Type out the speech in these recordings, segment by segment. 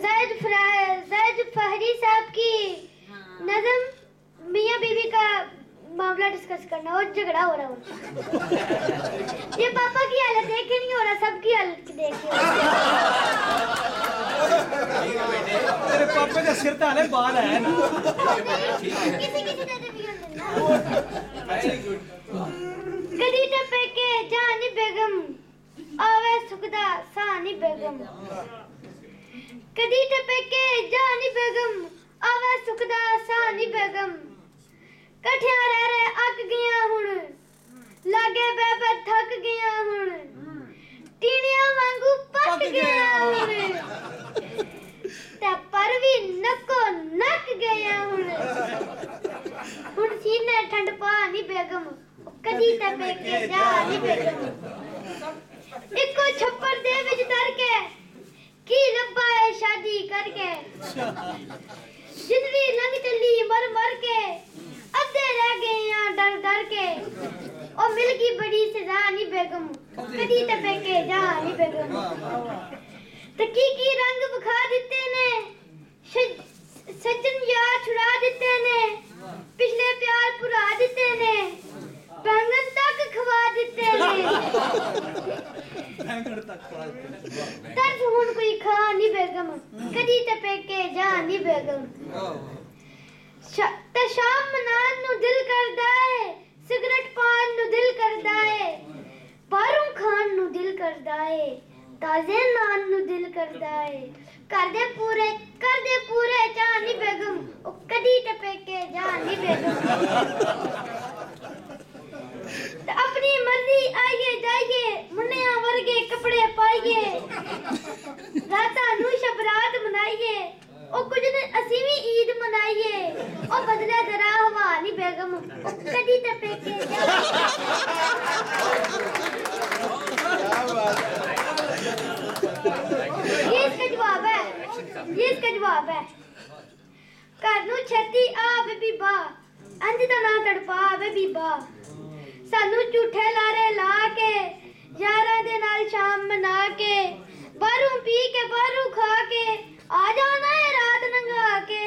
ज़ैद फहरी साहब की नज़म मियाँ बीवी का मामला डिस्कस करना और झगड़ा हो रहा है। ये पापा की हालत देख के नहीं हो रहा, सबकी हालत देख के। तेरे पापे का सिर ताले बाल है ना। किसी किसी तरह भी कदी टपे के जानी बेगम आवे सुखदा सानी बेगम। कदी टपे के जानी बेगम आवे सुखदा सानी बेगम। कठिया रह रहे अक गया हुण लागे बेबे थक गया हुण टीनिया वांगू पक गया हुण ते पर भी नको नक गया हुण सीने ठंड पानी बेगम कदी टपे के जानी बेगम। इको छप्पर दे विच तर के की लब्बा है शादी करके जिंदगी लंघ चली मर मर के अद्धे रह गए यहाँ डर डर के और मिल गई बड़ी सजा नी बेगम कदी टपे के जानी बेगम। तकी की रंग बखा दिते ने सज्जन यार छुड़ा दिते ने पिछले प्यार भुला दिते ने बैंगन तक खवा दिते ने दर्द हुन कोई खा नी बेगम कदी टपे के जानी बेगम। ते शाम मनान नु दिल करदा है सिगरेट पान नु दिल करदा है बारू खान नु दिल करदा है ताजे नान नु दिल करदा है कर दे पूरे जानी बेगम ओ कदी टपे के जानी बेगम। अपनी मर्जी आइए जाइए मुन्निया वर्गे कपड़े पाइए राता नु शबरात मनाइए ओ कुछ दिन असी भी ईद मनाइए ओ बदला जरा हवानी बेगम ओ कदी टपे के ये इसका जवाब है घर नु छेती आवे बीबा अंज दा ना तड़पा आवे बीबा सानू झूठे लारे ला के यारां दे नाल शाम मना के बारू पी के बारू खा के आ जाना है रात नंगा के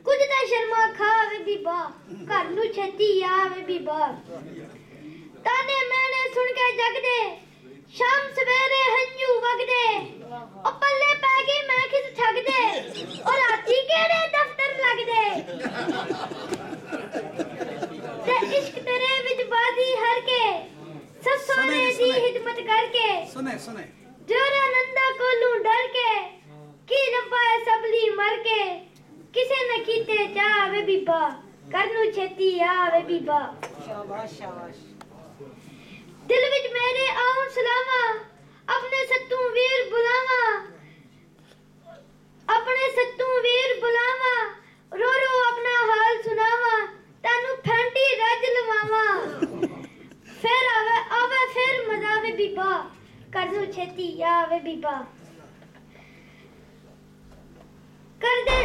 कुछ ता शर्मा खावे बीबा घर नु छेती आवे बीबा ताने मैंने सुन के जगदे शाम सवेरे हंजू वगदे ओ पल्ले पै गई मैं किस ठगदे और राती केड़े दफ्तर लगदे ते इश्क तेरे विच बाजी हर के ससोने दी हिदमत करके सुने जोरा नंदा कोलू डर के की लब्बा है सबली मर के किसे न कीते जावे बीबा करनू छेती आवे बीबा। शाबाश दिल विच मेरे आऊं सलावा अपने सत्तू वीर बुलावा रो रो अपना हाल सुनावा तानू फैंटी रज लवावा फिर आवे फिर मजा आवे बीबा करनू छेती आवे बीबा कर दे।